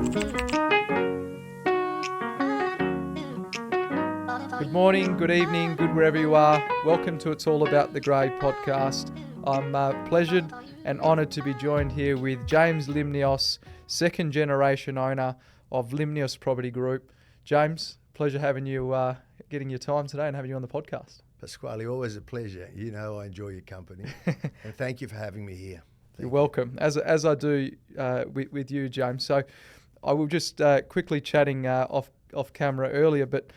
Good morning, good evening, good wherever you are. Welcome to It's All About the Grey podcast. I'm pleasured and honoured to be joined here with James Limnios, second generation owner of Limnios Property Group. James, pleasure having you, getting your time today and having you on the podcast. Pasquale, always a pleasure. You know I enjoy your company. And thank you for having me here. You're welcome, as I do with you, James. So I will just quickly chatting off camera earlier, but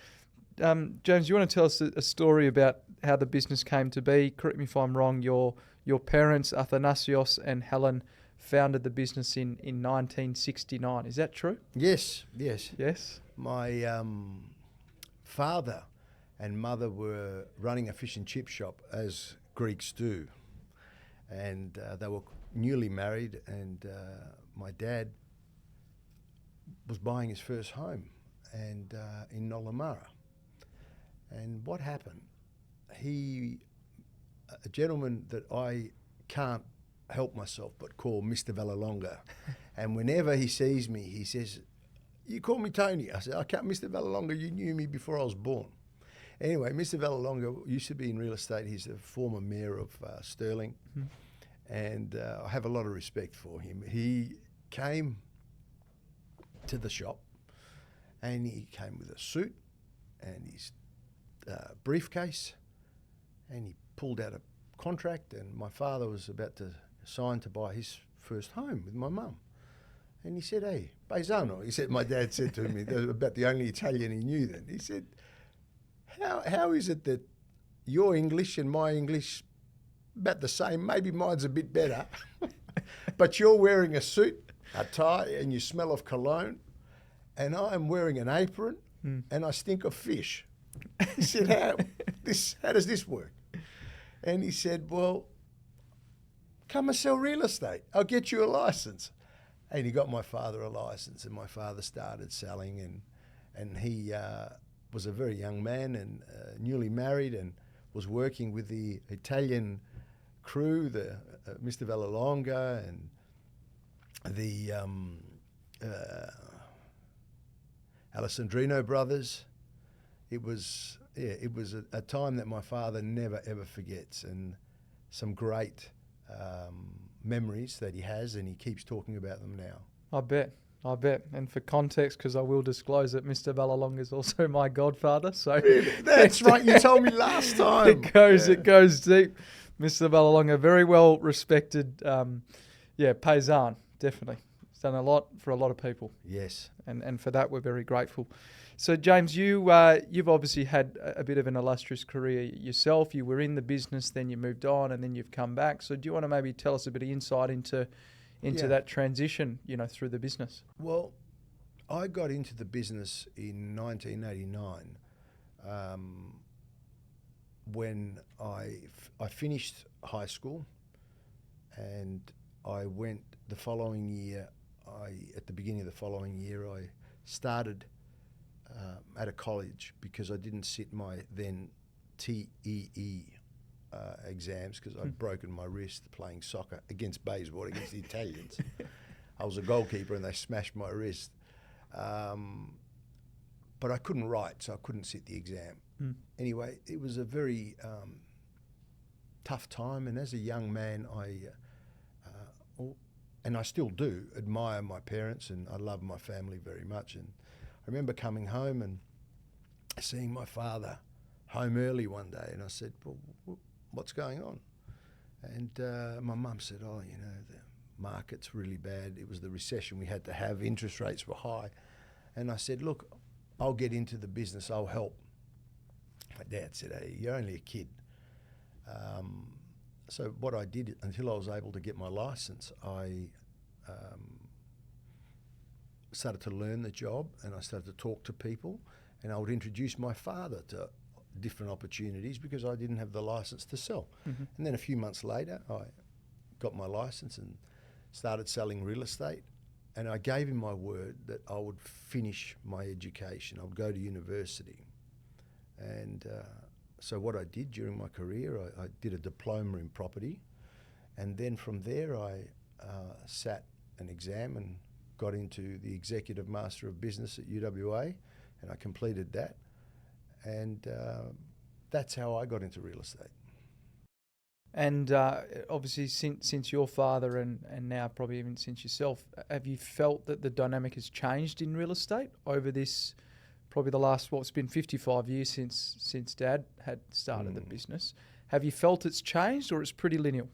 James, you want to tell us a story about how the business came to be? Correct me if I'm wrong. Your parents, Athanasios and Helen, founded the business in 1969. Is that true? Yes. My father and mother were running a fish and chip shop, as Greeks do. And they were newly married, and my dad was buying his first home and in Nollamara. And what happened? A gentleman that I can't help myself but call Mr. Vallelonga. And whenever he sees me, he says, "You call me Tony." I said, "I can't, Mr. Vallelonga, you knew me before I was born." Anyway, Mr. Vallelonga used to be in real estate. He's the former mayor of Stirling. Mm-hmm. And I have a lot of respect for him. He came to the shop and he came with a suit and his briefcase, and he pulled out a contract, and my father was about to sign to buy his first home with my mum. And he said, "Hey, paesano," he said, my dad said to me, about the only Italian he knew then. He said, how is it that your English and my English about the same, maybe mine's a bit better, but you're wearing a suit, a tie, and you smell of cologne, and I'm wearing an apron and I stink of fish. He said, how does this work? And he said, "Well, come and sell real estate. I'll get you a license." And he got my father a license, and my father started selling, and he was a very young man and newly married, and was working with the Italian crew, the Mr. Vallelonga and the Alessandrino brothers. It was a time that my father never ever forgets, and some great memories that he has, and he keeps talking about them now. I bet. And for context, because I will disclose that Mr. Vallelonga is also my godfather. So really? That's right. You told me last time. It goes deep. Mr. Vallelonga, very well respected. Paisan, definitely. He's done a lot for a lot of people. Yes. And for that, we're very grateful. So, James, you've obviously had a bit of an illustrious career yourself. You were in the business, then you moved on, and then you've come back. So do you want to maybe tell us a bit of insight into that transition, through the business? Well, I got into the business in 1989 when I finished high school, and I went the following year. At the beginning of the following year, I started at a college because I didn't sit my then TEE exams because I'd broken my wrist playing soccer against Bayswater, against the Italians. I was a goalkeeper and they smashed my wrist. But I couldn't write, so I couldn't sit the exam. Anyway, it was a very tough time, and as a young man, and I still do, admire my parents, and I love my family very much. And I remember coming home and seeing my father home early one day, and I said, "Well, what's going on?" And my mum said, "Oh, the market's really bad. It was the recession we had to have. Interest rates were high." And I said, "Look, I'll get into the business. I'll help." My dad said, "Hey, you're only a kid." So what I did until I was able to get my license, I started to learn the job, and I started to talk to people, and I would introduce my father to different opportunities because I didn't have the license to sell. Mm-hmm. And then a few months later, I got my license and started selling real estate, and I gave him my word that I would finish my education. I would go to university. And so what I did during my career, I did a diploma in property, and then from there I sat an exam and got into the Executive Master of Business at UWA, and I completed that. And that's how I got into real estate. And obviously, since your father and now probably even since yourself, have you felt that the dynamic has changed in real estate over this, probably the last, it's been 55 years since Dad had started the business? Have you felt it's changed, or it's pretty linear?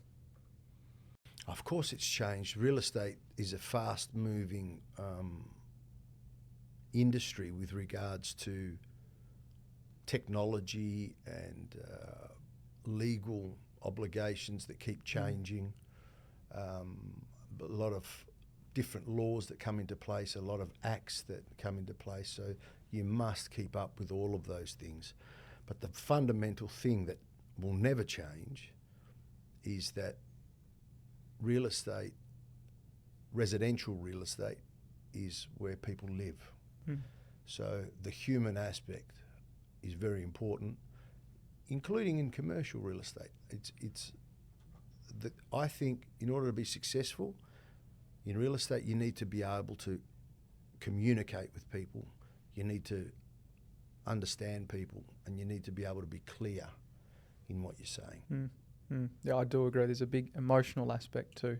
Of course it's changed. Real estate is a fast-moving industry with regards to technology and legal obligations that keep changing, a lot of different laws that come into place, a lot of acts that come into place, so you must keep up with all of those things. But the fundamental thing that will never change is that real estate, residential real estate, is where people live. So the human aspect is very important, including in commercial real estate. I think in order to be successful in real estate, you need to be able to communicate with people, you need to understand people, and you need to be able to be clear in what you're saying. Yeah, I do agree. There's a big emotional aspect to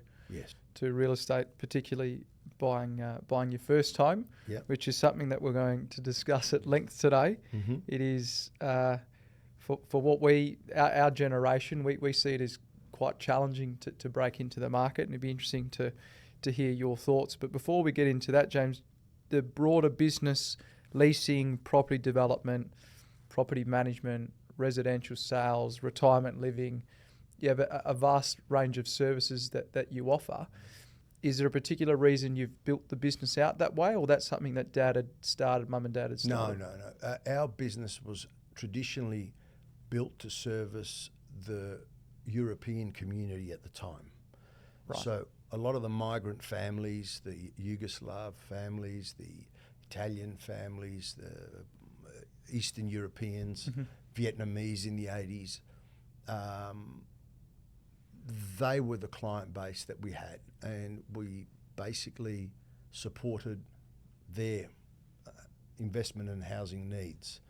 real estate, particularly buying your first home, which is something that we're going to discuss at length today. It is for what our generation, we see it as quite challenging to break into the market, and it'd be interesting to hear your thoughts. But before we get into that, James, the broader business, leasing, property development, property management, residential sales, retirement living, you have a vast range of services that you offer. Is there a particular reason you've built the business out that way, or that's something that Mum and Dad had started? No. Our business was traditionally built to service the European community at the time. Right. So a lot of the migrant families, the Yugoslav families, the Italian families, the Eastern Europeans, Vietnamese in the 80s, they were the client base that we had, and we basically supported their investment and housing needs.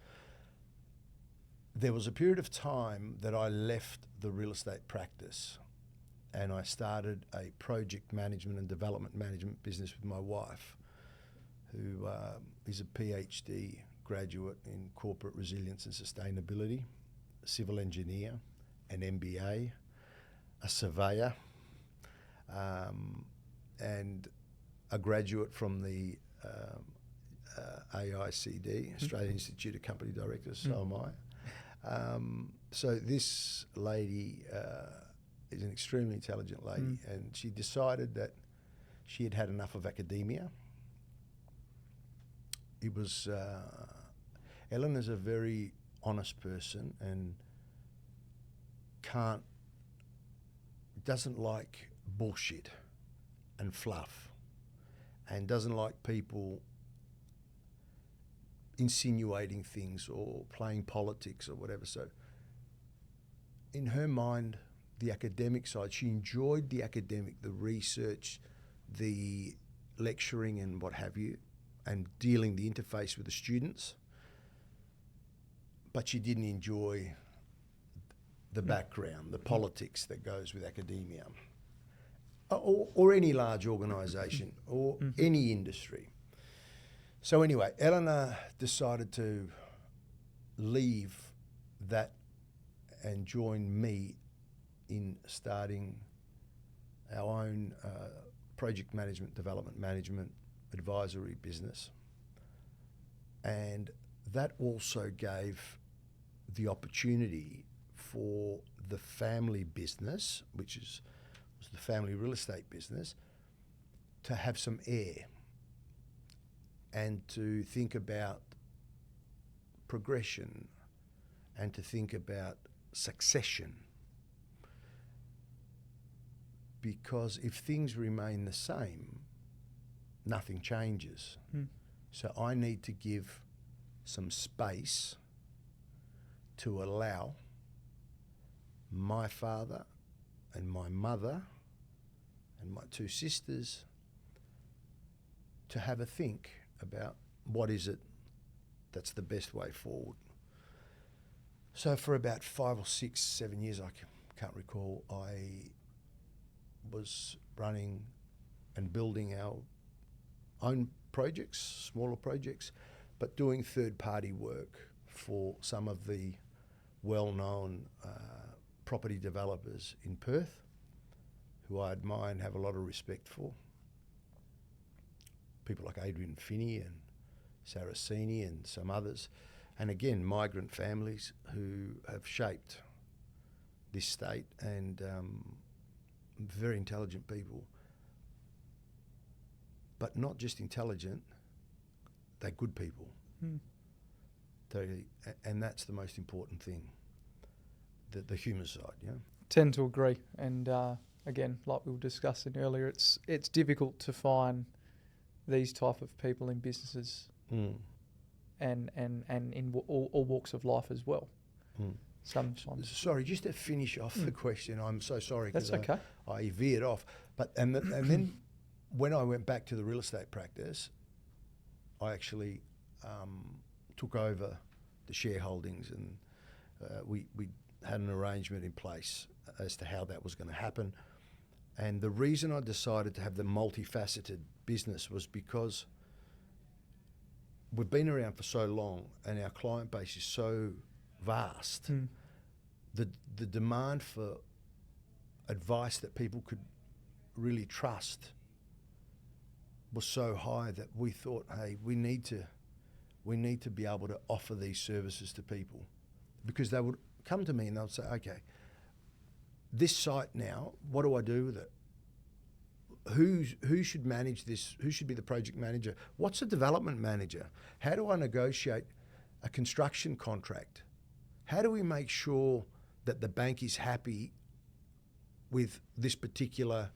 There was a period of time that I left the real estate practice and I started a project management and development management business with my wife, who is a PhD graduate in corporate resilience and sustainability, a civil engineer, an MBA, a surveyor, and a graduate from the AICD, Australian Institute of Company Directors, so am I. So this lady is an extremely intelligent lady, and she decided that she had had enough of academia. It was, Eleanor's a very honest person and doesn't like bullshit and fluff, and doesn't like people insinuating things or playing politics or whatever. So in her mind, the academic side, she enjoyed the academic, the research, the lecturing and what have you, and dealing the interface with the students, but she didn't enjoy the background, the politics that goes with academia, or any large organisation, or any industry. So anyway, Eleanor decided to leave that and join me in starting our own project management, development management, advisory business. And that also gave the opportunity for the family business, which was the family real estate business, to have some air and to think about progression and to think about succession. Because if things remain the same, nothing changes. So I need to give some space to allow my father and my mother and my two sisters to have a think about what is it that's the best way forward. So for about 5 or 6, 7 years, I can't recall, I was running and building our own projects, smaller projects, but doing third-party work for some of the well-known property developers in Perth, who I admire and have a lot of respect for. People like Adrian Finney and Saraceni and some others. And again, migrant families who have shaped this state, and very intelligent people. But not just intelligent, they're good people. And that's the most important thing, the human side, yeah. Tend to agree. And again, like we were discussing earlier, it's difficult to find these type of people in businesses and in all walks of life as well. Sometimes. Sorry, just to finish off the question, I'm so sorry because okay. I veered off. But and then when I went back to the real estate practice, I actually took over the shareholdings, and we had an arrangement in place as to how that was going to happen. And the reason I decided to have the multifaceted business was because we've been around for so long and our client base is so vast. The demand for advice that people could really trust was so high that we thought, hey, we need to be able to offer these services to people, because they would come to me and they'll say, okay, this site now, what do I do with it? Who should manage this? Who should be the project manager? What's a development manager? How do I negotiate a construction contract? How do we make sure that the bank is happy with this particular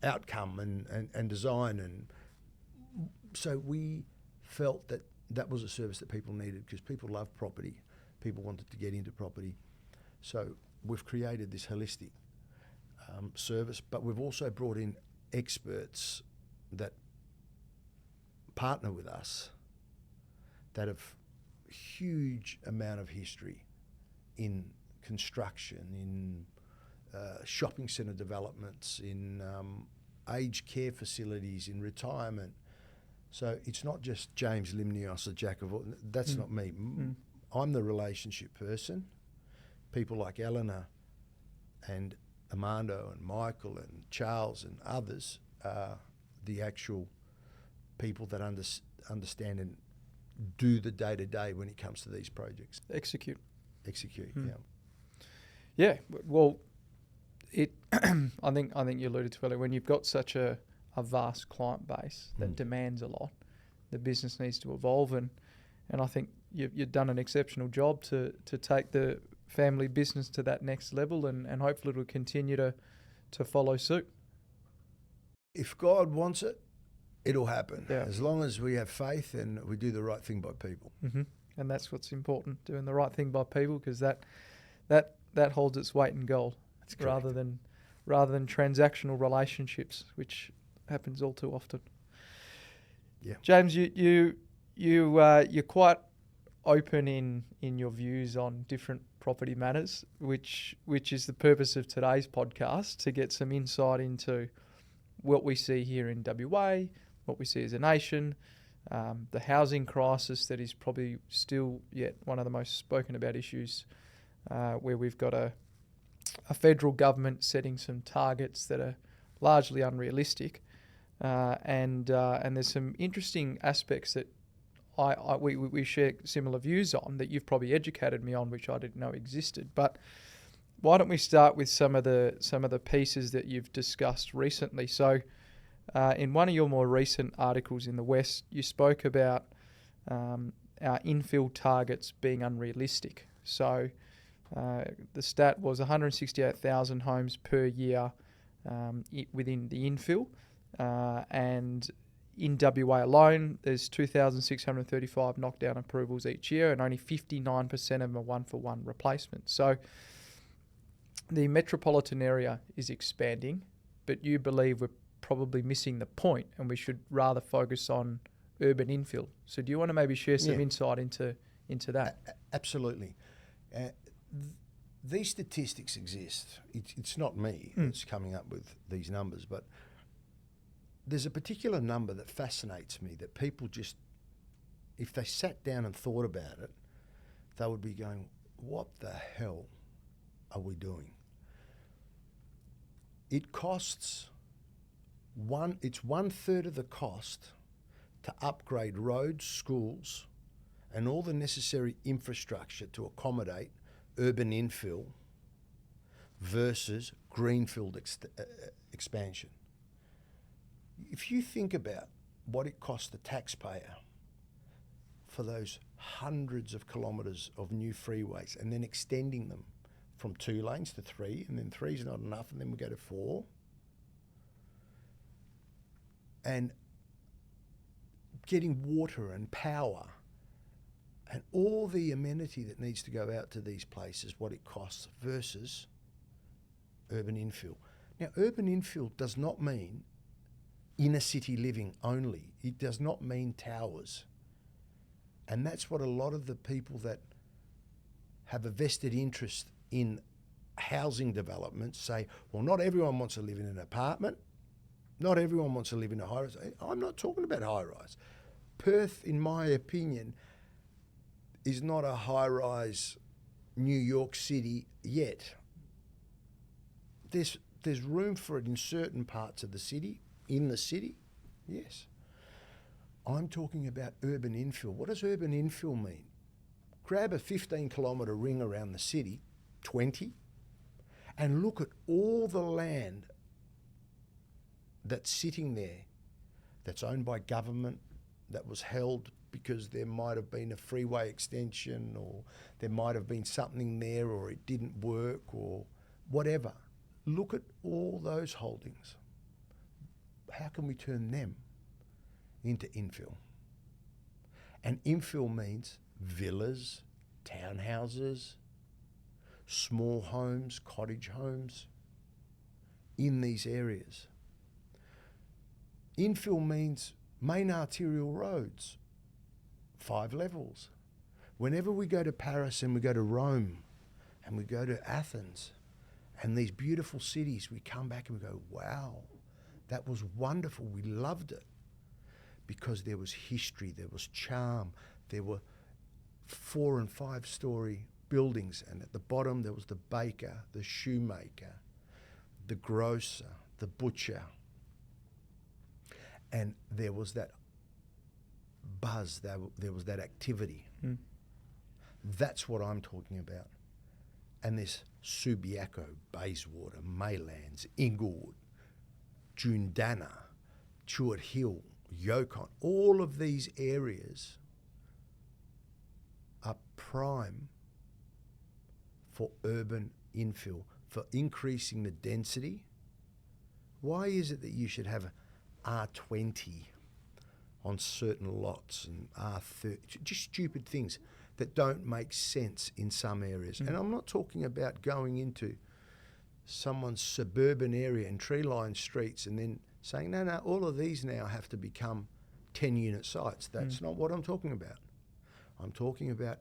outcome and design? And so we felt that that was a service that people needed, because people love property. People wanted to get into property. So we've created this holistic service, but we've also brought in experts that partner with us that have huge amount of history in construction, in shopping centre developments, in aged care facilities, in retirement. So it's not just James Limnios, a jack of all. That's not me. I'm the relationship person. People like Eleanor and Armando and Michael and Charles and others are the actual people that understand and do the day-to-day when it comes to these projects. Execute, yeah. Yeah, well, I think you alluded to earlier, when you've got such a vast client base that demands a lot, the business needs to evolve, and I think you've done an exceptional job to take the family business to that next level, and hopefully it'll continue to follow suit. If God wants it, it'll happen. Yeah. As long as we have faith and we do the right thing by people. And that's what's important, doing the right thing by people, because that holds its weight in gold, rather than transactional relationships, which happens all too often. Yeah. James, you're quite open in your views on different property matters, which is the purpose of today's podcast, to get some insight into what we see here in WA, what we see as a nation, the housing crisis that is probably still yet one of the most spoken about issues, where we've got a federal government setting some targets that are largely unrealistic, and there's some interesting aspects that we share similar views on, that you've probably educated me on, which I didn't know existed. But why don't we start with some of the pieces that you've discussed recently? So, in one of your more recent articles in the West, you spoke about our infill targets being unrealistic. So, the stat was 168,000 homes per year within the infill, and in WA alone, there's 2,635 knockdown approvals each year, and only 59% of them are one-for-one replacement. So the metropolitan area is expanding, but you believe we're probably missing the point, and we should rather focus on urban infill. So do you want to maybe share some insight into that? Absolutely. These statistics exist. It's not me that's coming up with these numbers, but there's a particular number that fascinates me that people just, if they sat down and thought about it, they would be going, what the hell are we doing? It costs it's 1/3 of the cost to upgrade roads, schools, and all the necessary infrastructure to accommodate urban infill versus greenfield expansion. If you think about what it costs the taxpayer for those hundreds of kilometres of new freeways and then extending them from 2 lanes to 3, and then 3 is not enough, and then we go to 4, and getting water and power and all the amenity that needs to go out to these places, what it costs versus urban infill. Now, urban infill does not mean inner city living only. It does not mean towers. And that's what a lot of the people that have a vested interest in housing development say, well, not everyone wants to live in an apartment. Not everyone wants to live in a high-rise. I'm not talking about high-rise. Perth, in my opinion, is not a high-rise New York City yet. There's room for it in certain parts of the city, yes. I'm talking about urban infill. What does urban infill mean? Grab a 15-kilometre ring around the city, 20, and look at all the land that's sitting there, that's owned by government, that was held because there might have been a freeway extension, or there might have been something there, or it didn't work, or whatever. Look at all those holdings. How can we turn them into infill? And infill means villas, townhouses, small homes, cottage homes in these areas. Infill means main arterial roads, 5 levels. Whenever we go to Paris and we go to Rome and we go to Athens and these beautiful cities, we come back and we go, wow, that was wonderful. We loved it because there was history, there was charm, there were 4 and 5 story buildings, and at the bottom there was the baker, the shoemaker, the grocer, the butcher. And there was that buzz, there was that activity. That's what I'm talking about. And this Subiaco, Bayswater, Maylands, Inglewood, Jundana, Chewett Hill, Yukon, all of these areas are prime for urban infill, for increasing the density. Why is it that you should have R20 on certain lots and R30, just stupid things that don't make sense in some areas? And I'm not talking about going into someone's suburban area and tree-lined streets and then saying, no, all of these now have to become 10-unit sites. That's not what I'm talking about. I'm talking about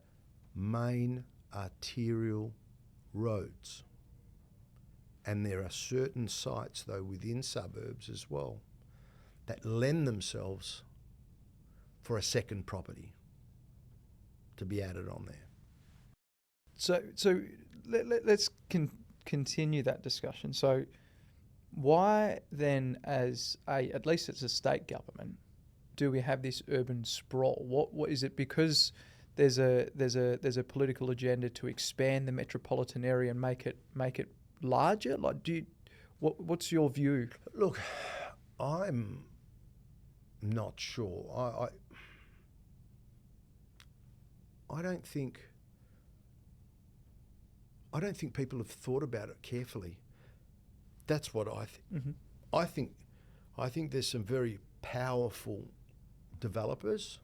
main arterial roads. And there are certain sites, though, within suburbs as well, that lend themselves for a second property to be added on there. So let's continue that discussion. So why then, at least as a state government, do we have this urban sprawl? What is it? Because there's a political agenda to expand the metropolitan area and make it larger? Like, what's your view? Look, I'm not sure. I don't think people have thought about it carefully. That's what I think. I think there's some very powerful developers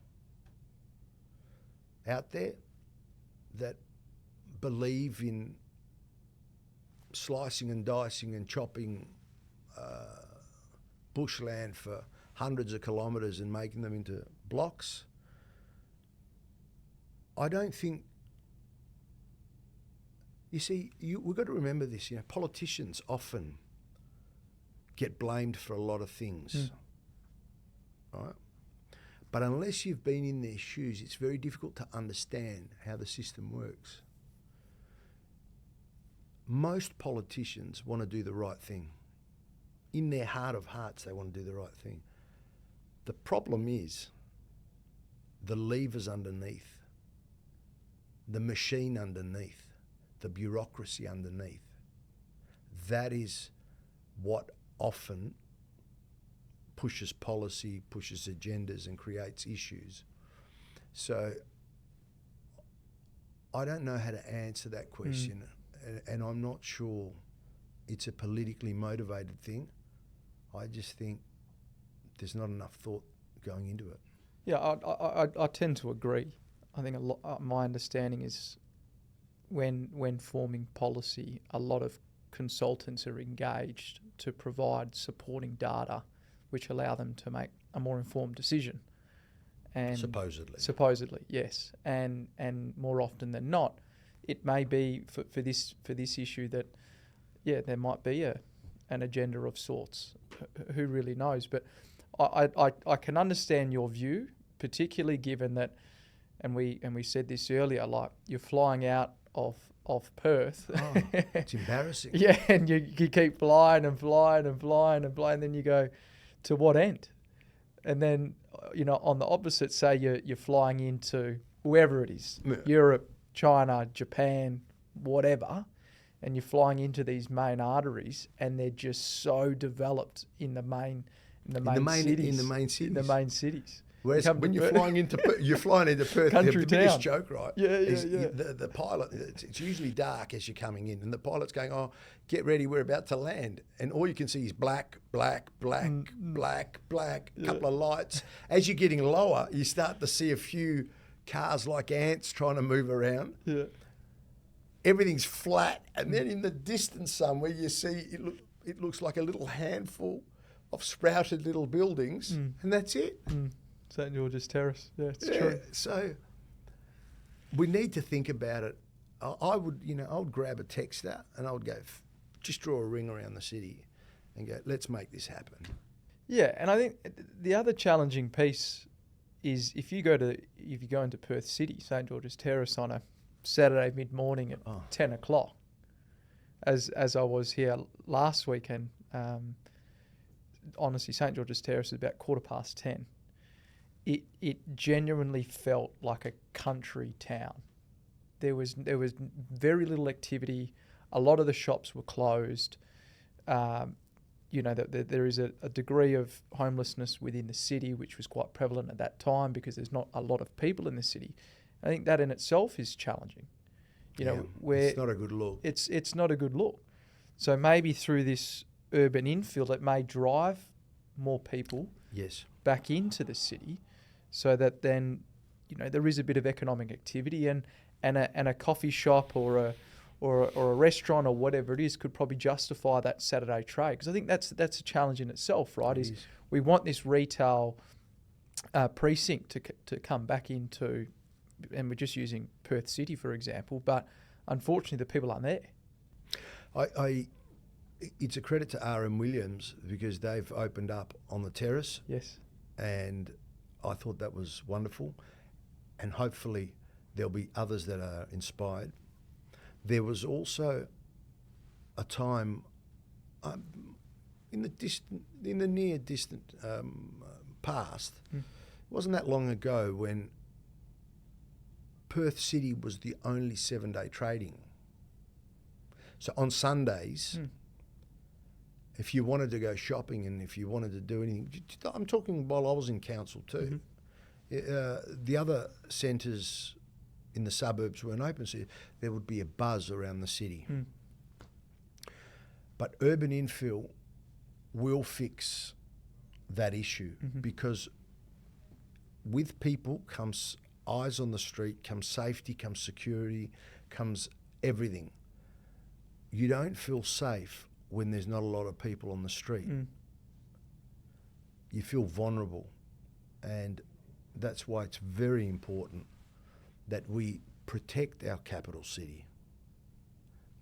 out there that believe in slicing and dicing and chopping bushland for hundreds of kilometres and making them into blocks. I don't think. You see, we've got to remember this. Politicians often get blamed for a lot of things, right? But unless you've been in their shoes, it's very difficult to understand how the system works. Most politicians want to do the right thing. In their heart of hearts, they want to do the right thing. The problem is the levers underneath, the machine underneath, the bureaucracy underneath. That is what often pushes policy, pushes agendas and creates issues. So I don't know how to answer that question, and I'm not sure it's a politically motivated thing. I just think there's not enough thought going into it. Yeah, I tend to agree. I think my understanding is when forming policy, a lot of consultants are engaged to provide supporting data which allow them to make a more informed decision. And supposedly, yes. And more often than not, it may be for this issue that, there might be an agenda of sorts. Who really knows? But I can understand your view, particularly given that, and we said this earlier, like you're flying out of Perth. Oh, it's embarrassing. Yeah, and you keep flying and flying and flying and flying, and then you go, to what end? And then, on the opposite, say you're flying into wherever it is, Europe, China, Japan, whatever, and you're flying into these main arteries, and they're just so developed in the main cities. Whereas when you're flying into Perth, Country the biggest town. joke, right? Yeah. The pilot, it's usually dark as you're coming in, and the pilot's going, "Oh, get ready, we're about to land," and all you can see is black, couple of lights. As you're getting lower, you start to see a few cars like ants trying to move around. Yeah. Everything's flat, and then in the distance somewhere you see it looks like a little handful of sprouted little buildings, and that's it. St. George's Terrace. Yeah, it's true. So we need to think about it. I would grab a texter and I would go, just draw a ring around the city and go, let's make this happen. Yeah, and I think the other challenging piece is if you go into Perth City, St. George's Terrace on a Saturday mid-morning at 10 o'clock, as I was here last weekend, honestly, St. George's Terrace is about 10:15. It genuinely felt like a country town. There was very little activity. A lot of the shops were closed. There is a degree of homelessness within the city, which was quite prevalent at that time because there's not a lot of people in the city. I think that in itself is challenging. It's not a good look. It's not a good look. So maybe through this urban infill, it may drive more people back into the city, so that then there is a bit of economic activity and a coffee shop or a restaurant or whatever it is could probably justify that Saturday trade, because I think that's a challenge in itself, right? Is we want this retail precinct to come back into, and we're just using Perth City for example, but unfortunately the people aren't there. It's a credit to R.M. Williams because they've opened up on the terrace. Yes. And I thought that was wonderful. And hopefully there'll be others that are inspired. There was also a time in the near distant past, it wasn't that long ago, when Perth City was the only 7-day trading. So on Sundays, if you wanted to go shopping and if you wanted to do anything, I'm talking while I was in council too, the other centres in the suburbs weren't open, so there would be a buzz around the city. But urban infill will fix that issue, because with people comes eyes on the street, comes safety, comes security, comes everything. You don't feel safe when there's not a lot of people on the street. you feel vulnerable. And that's why it's very important that we protect our capital city.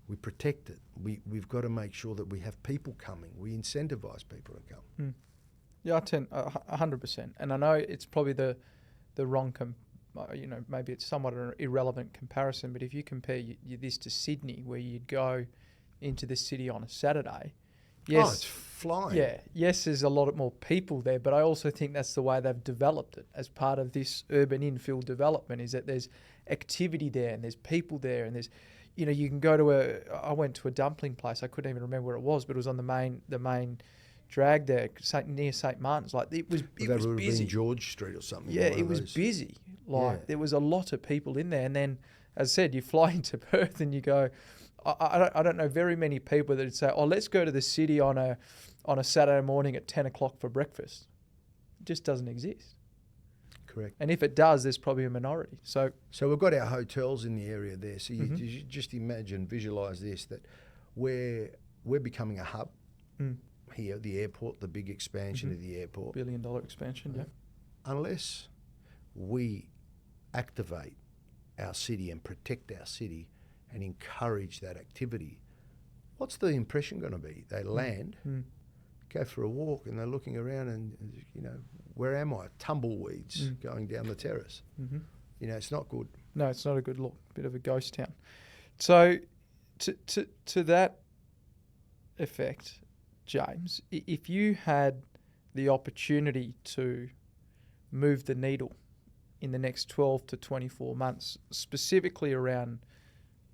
We protect it. We've got to make sure that we have people coming. We incentivise people to come. Yeah, I tend 100%. And I know it's probably the wrong, maybe it's somewhat an irrelevant comparison, but if you compare this to Sydney, where you'd go into the city on a Saturday, yes, it's flying. Yeah, yes, there's a lot more people there, but I also think that's the way they've developed it as part of this urban infill development, is that there's activity there and there's people there and there's, you can go to I went to a dumpling place. I couldn't even remember where it was, but it was on the main drag there, near St. Martin's. Like it was busy. George Street or something. Yeah, it was busy. There was a lot of people in there. And then, as I said, you fly into Perth and you go, I don't know very many people that would say, oh, let's go to the city on a Saturday morning at 10 o'clock for breakfast. It just doesn't exist. Correct. And if it does, there's probably a minority. So we've got our hotels in the area there. So you just visualise this, that we're becoming a hub here, the airport, the big expansion of the airport. $1 billion expansion, yeah. Unless we activate our city and protect our city and encourage that activity, what's the impression going to be? They land, go for a walk, and they're looking around and, where am I? Tumbleweeds going down the terrace. It's not good. No, it's not a good look. Bit of a ghost town. So to that effect, James, if you had the opportunity to move the needle in the next 12 to 24 months, specifically around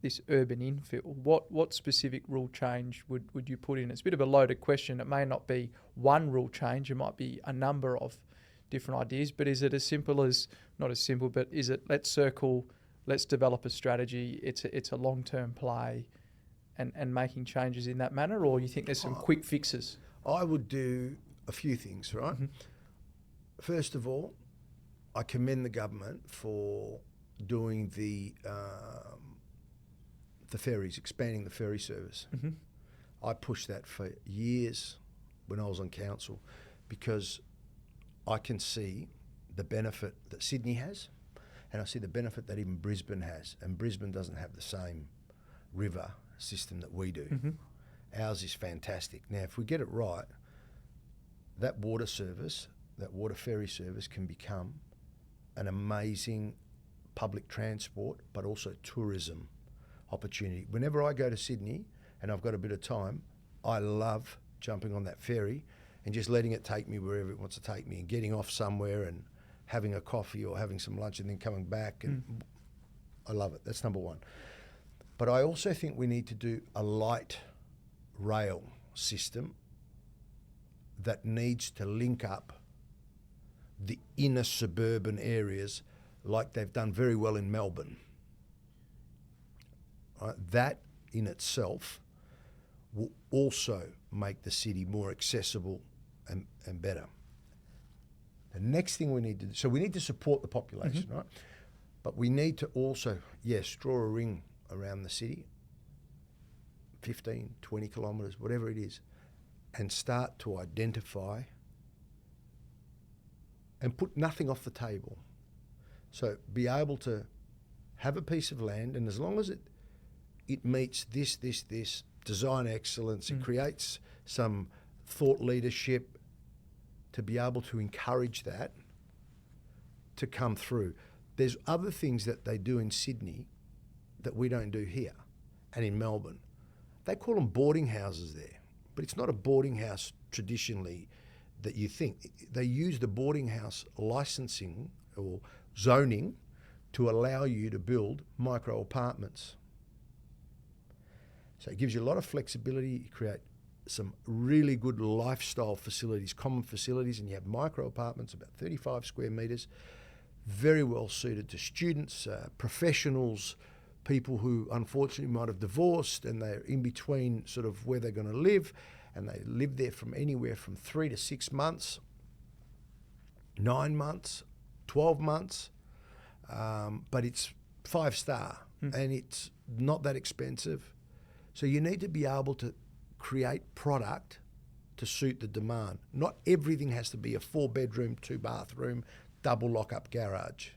this urban infill, what specific rule change would you put in? It's a bit of a loaded question. It may not be one rule change. It might be a number of different ideas, but is it as simple as, not as simple, but is it let's develop a strategy, it's a long-term play and making changes in that manner, or you think there's some quick fixes? I would do a few things, right? First of all, I commend the government for doing the ferries, expanding the ferry service. I pushed that for years when I was on council, because I can see the benefit that Sydney has, and I see the benefit that even Brisbane has. And Brisbane doesn't have the same river system that we do. Ours is fantastic. Now, if we get it right, that water ferry service can become an amazing public transport, but also tourism opportunity. Whenever I go to Sydney and I've got a bit of time, I love jumping on that ferry and just letting it take me wherever it wants to take me, and getting off somewhere and having a coffee or having some lunch and then coming back. And I love it. That's number one. But I also think we need to do a light rail system that needs to link up the inner suburban areas, like they've done very well in Melbourne. That in itself will also make the city more accessible and better. The next thing we need to do, so we need to support the population, right? But we need to also, draw a ring around the city, 15, 20 kilometres, whatever it is, and start to identify and put nothing off the table. So be able to have a piece of land, and as long as it meets this design excellence, it creates some thought leadership, to be able to encourage that to come through. There's other things that they do in Sydney that we don't do here and in Melbourne. They call them boarding houses there, but it's not a boarding house traditionally that you think. They use the boarding house licensing or zoning to allow you to build micro apartments. So it gives you a lot of flexibility. You create some really good lifestyle facilities, common facilities, and you have micro apartments, about 35 square metres, very well suited to students, professionals, people who unfortunately might have divorced and they're in between sort of where they're going to live, and they live there from anywhere from 3 to 6 months, 9 months, 12 months, but it's 5-star and it's not that expensive. So you need to be able to create product to suit the demand. Not everything has to be a 4-bedroom, 2-bathroom, double lock-up garage.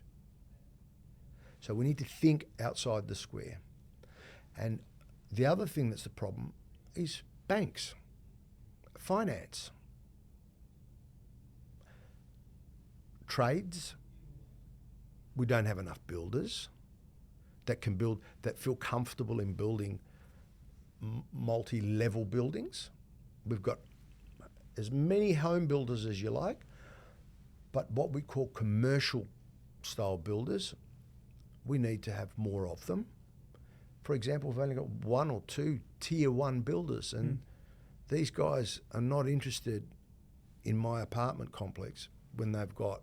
So we need to think outside the square. And the other thing that's the problem is banks, finance, trades. We don't have enough builders that can build, that feel comfortable in building multi-level buildings. We've got as many home builders as you like, but what we call commercial style builders, we need to have more of them. For example, we've only got 1 or 2 tier 1 builders, and these guys are not interested in my apartment complex when they've got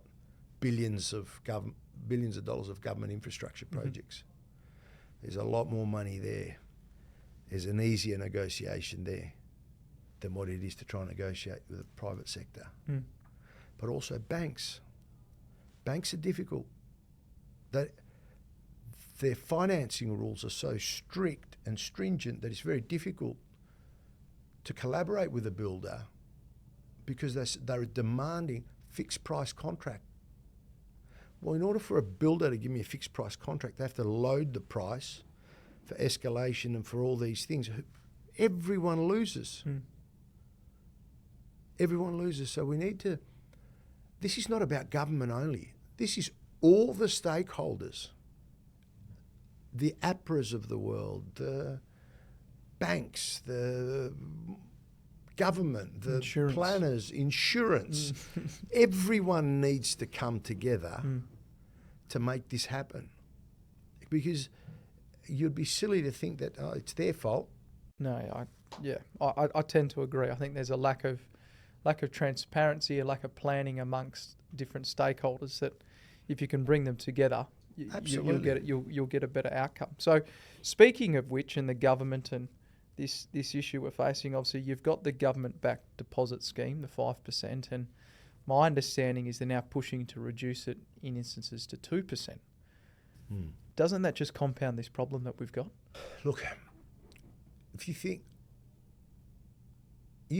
billions of dollars of government infrastructure projects. There's a lot more money there. There's an easier negotiation there than what it is to try and negotiate with the private sector. But also banks. Banks are difficult. Their financing rules are so strict and stringent that it's very difficult to collaborate with a builder because they're demanding fixed price contract. Well, in order for a builder to give me a fixed price contract, they have to load the price for escalation and for all these things. Everyone loses. Everyone loses. So we need to, this is not about government only. This is all the stakeholders, the APRAs of the world, the banks, the government, the planners, insurance. Everyone needs to come together to make this happen. Because you'd be silly to think that it's their fault. No, I tend to agree. I think there's a lack of transparency, a lack of planning amongst different stakeholders that if you can bring them together, you'll get a better outcome. So speaking of which, in the government and this issue we're facing, obviously you've got the government-backed deposit scheme, the 5%, and my understanding is they're now pushing to reduce it in instances to 2%. Doesn't that just compound this problem that we've got? Look, if you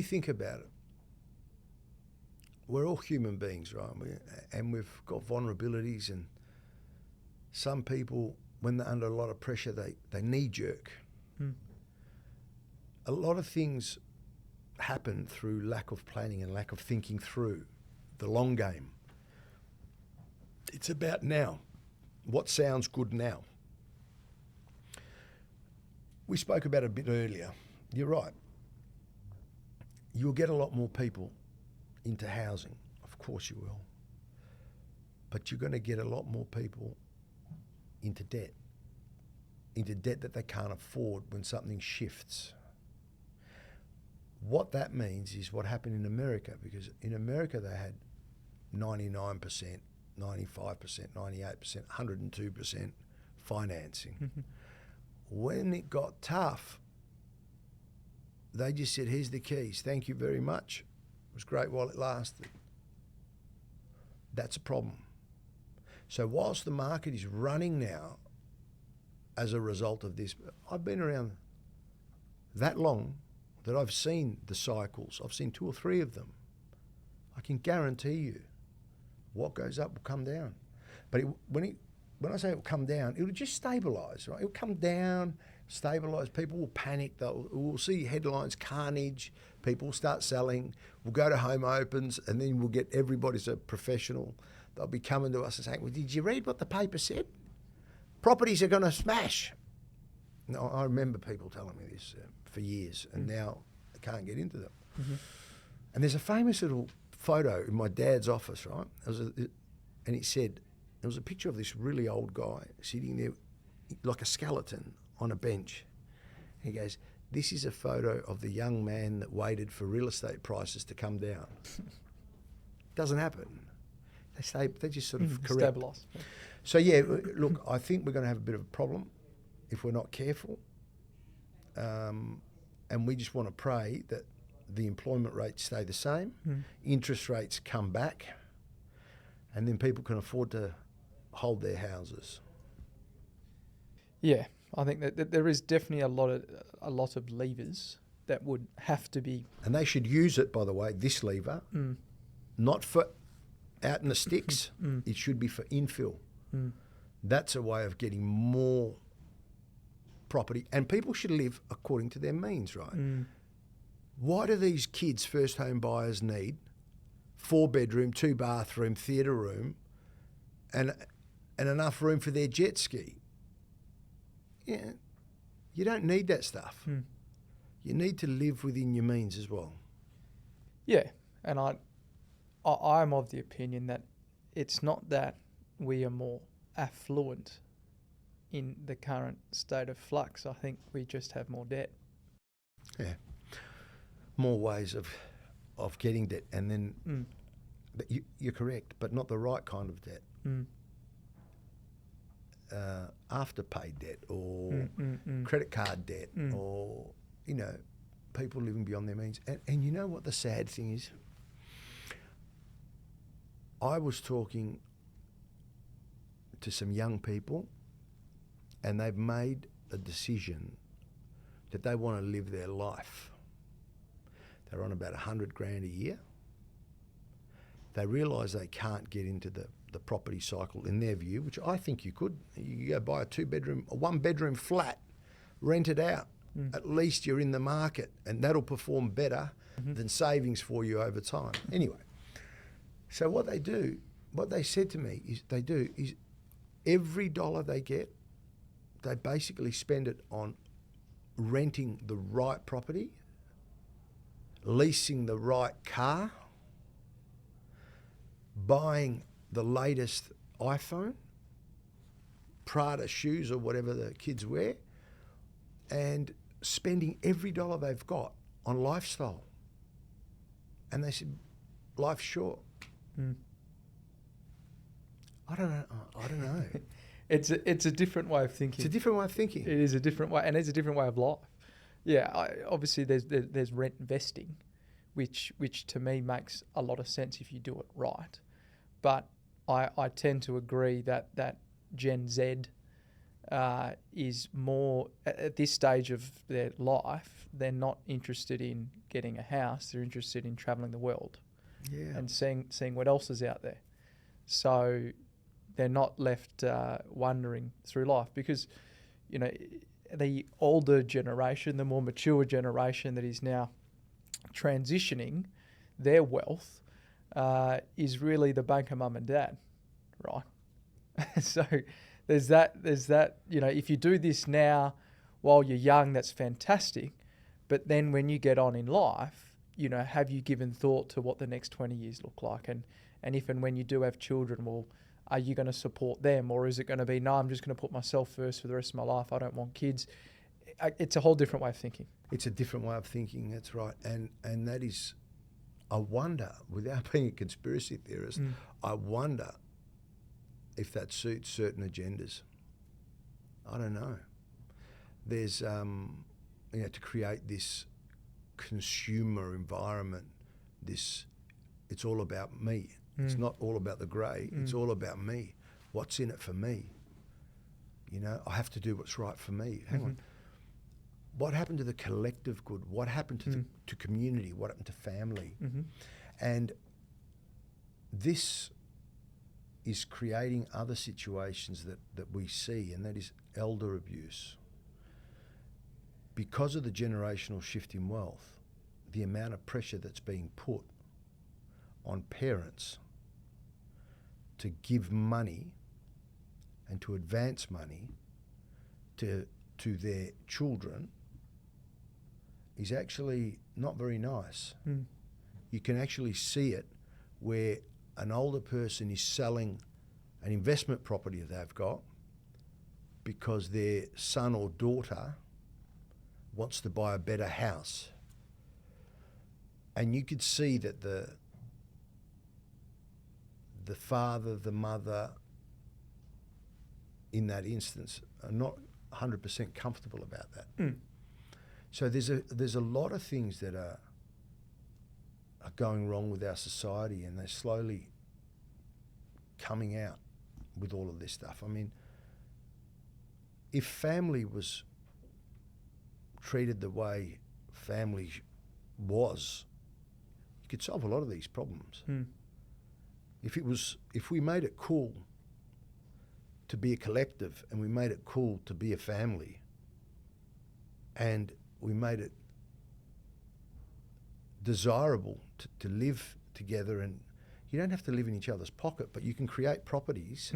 think about it, we're all human beings, right? And we've got vulnerabilities, and some people, when they're under a lot of pressure, they knee-jerk. A lot of things happen through lack of planning and lack of thinking through the long game. It's about now. What sounds good now? We spoke about it a bit earlier. You're right. You'll get a lot more people into housing. Of course you will. But you're going to get a lot more people into debt that they can't afford when something shifts. What that means is what happened in America, because in America they had 99%, 95%, 98%, 102% financing. When it got tough, they just said, here's the keys, thank you very much. It was great while it lasted. That's a problem. So whilst the market is running now as a result of this, I've been around that long that I've seen the cycles. I've seen 2 or 3 of them. I can guarantee you what goes up will come down. But when I say it will come down, it will just stabilise, right? It will come down, stabilise. People will panic. We'll see headlines, carnage. People will start selling. We'll go to home opens, and then we'll get everybody's a professional. They'll be coming to us and saying, well, did you read what the paper said? Properties are going to smash. No, I remember people telling me this for years, and now I can't get into them. And there's a famous little photo in my dad's office, right? And it said, there was a picture of this really old guy sitting there like a skeleton on a bench. He goes, this is a photo of the young man that waited for real estate prices to come down. Doesn't happen. They just sort of correct. Stabilise. So yeah, look, I think we're going to have a bit of a problem if we're not careful. And we just want to pray that the employment rates stay the same, interest rates come back, and then people can afford to hold their houses. Yeah, I think that there is definitely a lot of levers that would have to be. And they should use it, by the way, this lever, not for out in the sticks. It should be for infill. That's a way of getting more property. And people should live according to their means, right? Why do these kids, first home buyers, need 4-bedroom, 2-bathroom, theatre room and enough room for their jet ski? Yeah, you don't need that stuff. You need to live within your means as well. Yeah, and I'm of the opinion that it's not that we are more affluent in the current state of flux. I think we just have more debt. Yeah, more ways of getting debt, and then but you're correct, but not the right kind of debt. Afterpay debt or credit card debt or, you know, people living beyond their means. And you know what the sad thing is? I was talking to some young people and they've made a decision that they want to live their life. They're on about $100,000 a year. They realise they can't get into the property cycle in their view, which I think you could. You go buy a 1-bedroom flat, rent it out. At least you're in the market, and that'll perform better than savings for you over time. Anyway, so what they said to me is every dollar they get, they basically spend it on renting the right property, leasing the right car, buying the latest iPhone, Prada shoes or whatever the kids wear, and spending every dollar they've got on lifestyle. And they said, life's short. I don't know. It's a different way of thinking. It's a different way of thinking. It is a different way, and it's a different way of life. Yeah, obviously there's rent investing, which to me makes a lot of sense if you do it right. But I tend to agree that Gen Z is more, at this stage of their life, they're not interested in getting a house. They're interested in travelling the world, and seeing what else is out there. So they're not left wandering through life because, you know, the older generation, the more mature generation that is now transitioning their wealth is really the banker mum and dad, right? So there's that, you know, if you do this now while you're young, that's fantastic. But then when you get on in life, you know, have you given thought to what the next 20 years look like? And if and when you do have children, well, are you going to support them? Or is it going to be, no, I'm just going to put myself first for the rest of my life. I don't want kids. It's a whole different way of thinking. It's a different way of thinking, that's right. And that is, I wonder, without being a conspiracy theorist, I wonder if that suits certain agendas. I don't know. There's, you know, to create this consumer environment, it's all about me. It's not all about the grey. It's all about me. What's in it for me? You know, I have to do what's right for me. Hang on. What happened to the collective good? What happened to community? What happened to family? And this is creating other situations that we see, and that is elder abuse. Because of the generational shift in wealth, the amount of pressure that's being put on parents to give money and to advance money to their children is actually not very nice. You can actually see it where an older person is selling an investment property that they've got because their son or daughter wants to buy a better house. And you could see that the father, the mother, in that instance, are not 100% comfortable about that. So there's a lot of things that are going wrong with our society, and they're slowly coming out with all of this stuff. I mean, if family was treated the way family was, you could solve a lot of these problems. If we made it cool to be a collective, and we made it cool to be a family, and we made it desirable to live together, and you don't have to live in each other's pocket, but you can create properties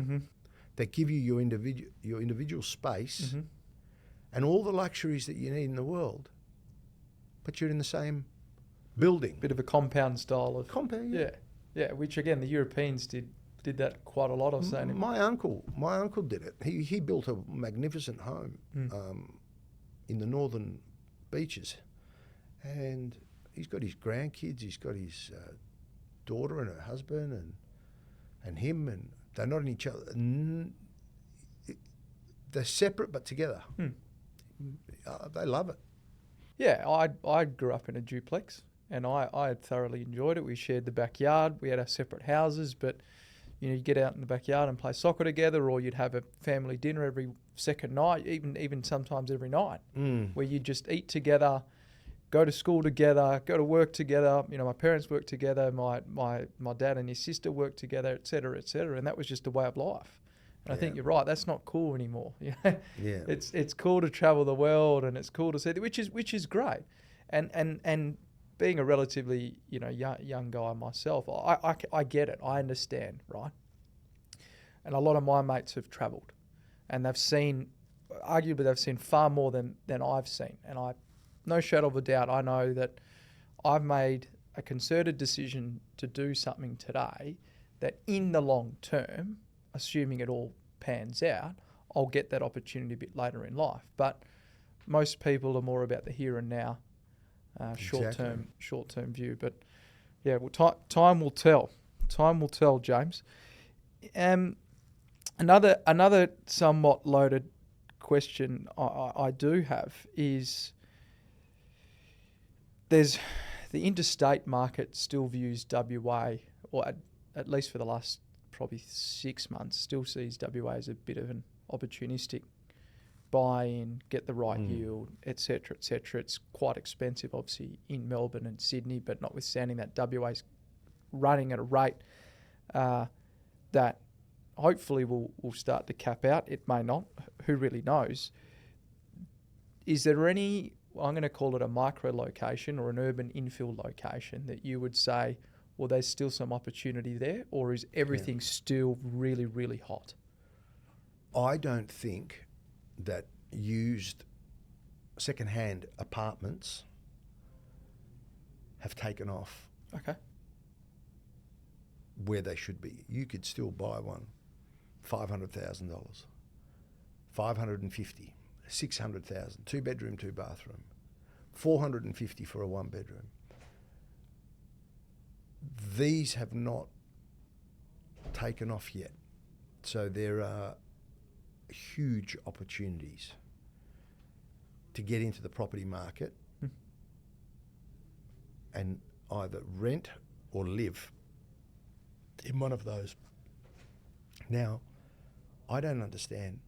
that give you your individual space and all the luxuries that you need in the world, but you're in the same building. Bit of a compound style of Compound, yeah. Which again the Europeans did that quite a lot. I've seen. My uncle did it. He built a magnificent home in the northern beaches, and he's got his grandkids. He's got his daughter and her husband, and him, and they're not in each other. They're separate but together. They love it. Yeah, I grew up in a duplex, and I thoroughly enjoyed it. We shared the backyard. We had our separate houses, but you'd get out in the backyard and play soccer together, or you'd have a family dinner every second night, even sometimes every night, where you'd just eat together, go to school together, go to work together. My parents worked together, my dad and his sister worked together, et cetera, and that was just a way of life. And I think you're right. That's not cool anymore. Yeah. It's cool to travel the world, and it's cool to see, which is great. And being a relatively young guy myself, I get it. I understand, right? And a lot of my mates have travelled, and arguably they've seen far more than I've seen. And no shadow of a doubt, I know that I've made a concerted decision to do something today that in the long term, assuming it all pans out, I'll get that opportunity a bit later in life. But most people are more about the here and now, short term view. But yeah, well, time will tell. Time will tell, James. Another somewhat loaded question I do have is, there's the interstate market still views WA, or at least for the last probably 6 months, still sees WA as a bit of an opportunistic buy in, get the right yield, et cetera, et cetera. It's quite expensive, obviously, in Melbourne and Sydney, but notwithstanding that, WA's running at a rate that hopefully will start to cap out. It may not. Who really knows? Is there any, I'm going to call it a micro location or an urban infill location, that you would say, well, there's still some opportunity there, or is everything still really, really hot? I don't think that used second-hand apartments have taken off where they should be. You could still buy one $500,000, $550,000, $600,000, 2-bedroom, 2-bathroom, $450,000 for a 1-bedroom. These have not taken off yet. So there are huge opportunities to get into the property market and either rent or live in one of those. Now, I don't understand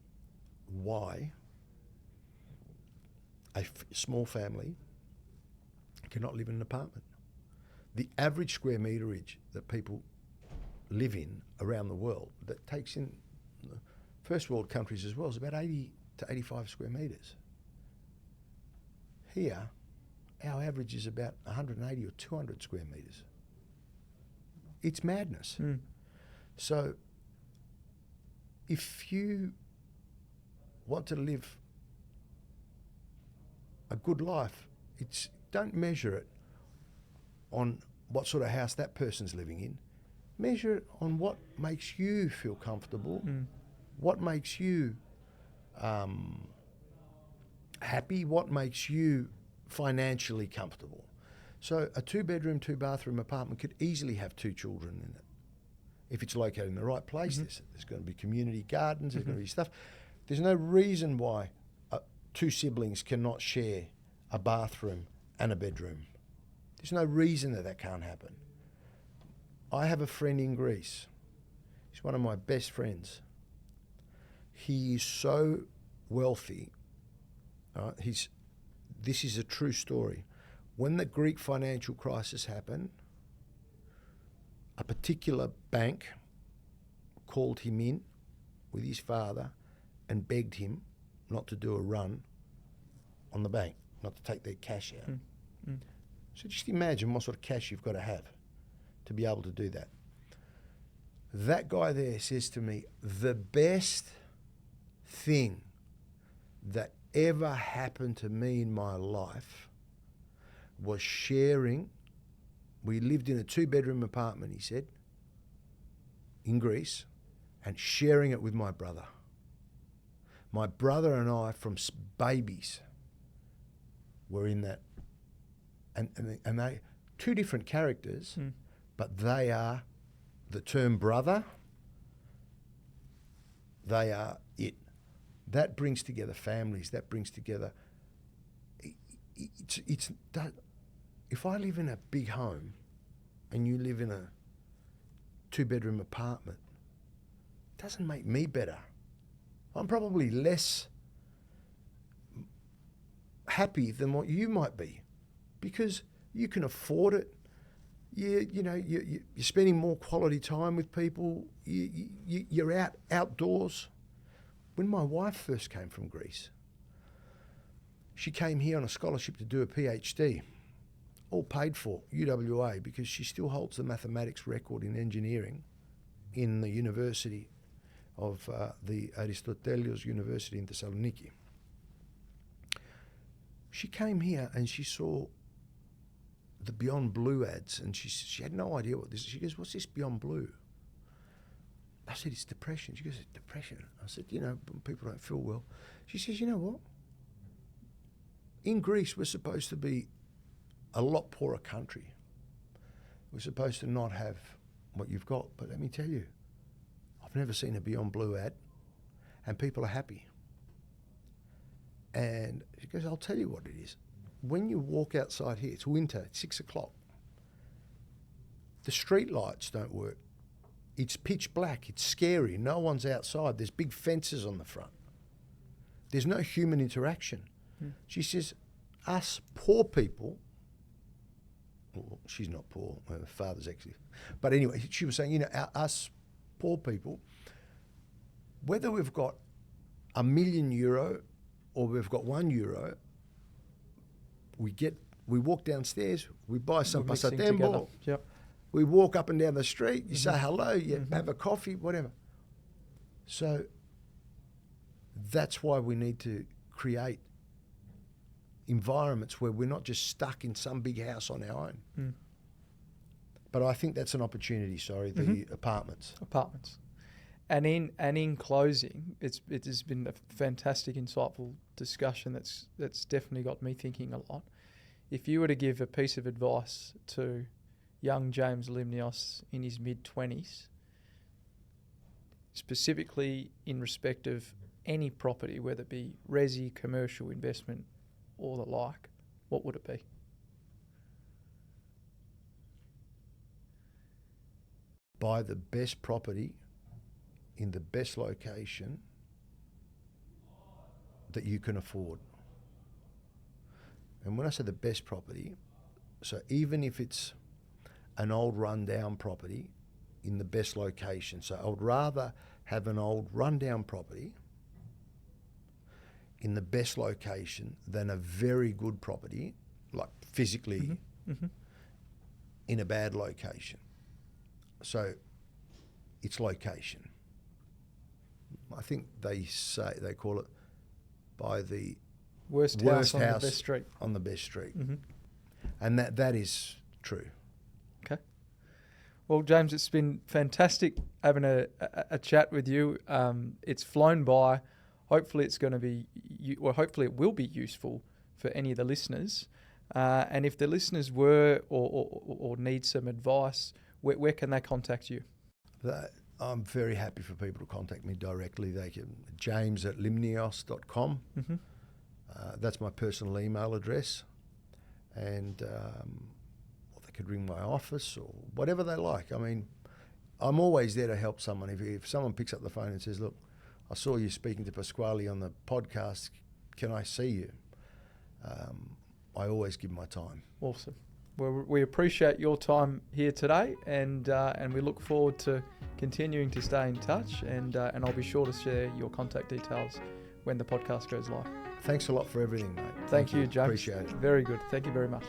why a small family cannot live in an apartment. The average square meterage that people live in around the world, that takes in first world countries as well, is about 80 to 85 square metres. Here, our average is about 180 or 200 square metres. It's madness. So if you want to live a good life, don't measure it on what sort of house that person's living in. Measure it on what makes you feel comfortable, what makes you happy, what makes you financially comfortable. So a 2-bedroom, 2-bathroom apartment could easily have 2 children in it. If it's located in the right place, there's going to be community gardens, there's going to be stuff. There's no reason why 2 siblings cannot share a bathroom and a bedroom. There's no reason that can't happen. I have a friend in Greece. He's one of my best friends. He is so wealthy. This is a true story. When the Greek financial crisis happened, a particular bank called him in with his father and begged him not to do a run on the bank, not to take their cash out. So just imagine what sort of cash you've got to have to be able to do that. That guy there says to me, the best thing that ever happened to me in my life was sharing. We lived in a 2-bedroom apartment, he said, in Greece, and sharing it with my brother. My brother and I, from babies, were in that. And they, two different characters, but they are the term brother. They are it. That brings together families. That brings together. It's that. If I live in a big home, and you live in a 2-bedroom apartment, it doesn't make me better. I'm probably less happy than what you might be, because you can afford it. You're spending more quality time with people. You're outdoors. When my wife first came from Greece, she came here on a scholarship to do a PhD, all paid for, UWA, because she still holds the mathematics record in engineering in the University of the Aristotelios University in Thessaloniki. She came here and she saw the Beyond Blue ads, and she had no idea what this is. She goes, "What's this Beyond Blue?" I said, "It's depression." She goes, "It's depression?" I said, people don't feel well. She says, "You know what? In Greece, we're supposed to be a lot poorer country. We're supposed to not have what you've got. But let me tell you, I've never seen a Beyond Blue ad, and people are happy." And she goes, "I'll tell you what it is. When you walk outside here, it's winter, it's 6 o'clock. The street lights don't work. It's pitch black, it's scary, no one's outside, there's big fences on the front. There's no human interaction." She says, us poor people, well, she's not poor, her father's actually, but anyway, she was saying, us poor people, whether we've got €1 million or we've got €1, we walk downstairs, we buy some passatempo, we walk up and down the street, you say hello, you have a coffee, whatever. So that's why we need to create environments where we're not just stuck in some big house on our own. But I think that's an opportunity, the apartments. And in closing, it has been a fantastic, insightful discussion that's definitely got me thinking a lot. If you were to give a piece of advice to young James Limnios in his mid-20s, specifically in respect of any property, whether it be resi, commercial, investment, or the like, what would it be? Buy the best property in the best location that you can afford. And when I say the best property, so even if it's an old rundown property in the best location, so I would rather have an old rundown property in the best location than a very good property, like physically in a bad location. So it's location. I think they call it by the worst house on the best street. On the best street. And that is true. Okay. Well, James, it's been fantastic having a chat with you. It's flown by. Hopefully it's going to be, hopefully it will be useful for any of the listeners. And if the listeners were or need some advice, where can they contact you? I'm very happy for people to contact me directly. They can, james@limnios.com. That's my personal email address. And they could ring my office or whatever they like. I mean, I'm always there to help someone. If someone picks up the phone and says, "Look, I saw you speaking to Pasquale on the podcast, can I see you?" I always give my time. Awesome. Well, we appreciate your time here today, and we look forward to continuing to stay in touch, and I'll be sure to share your contact details when the podcast goes live. Thanks a lot for everything, mate. Thank you, James. Appreciate it. Very good. Thank you very much.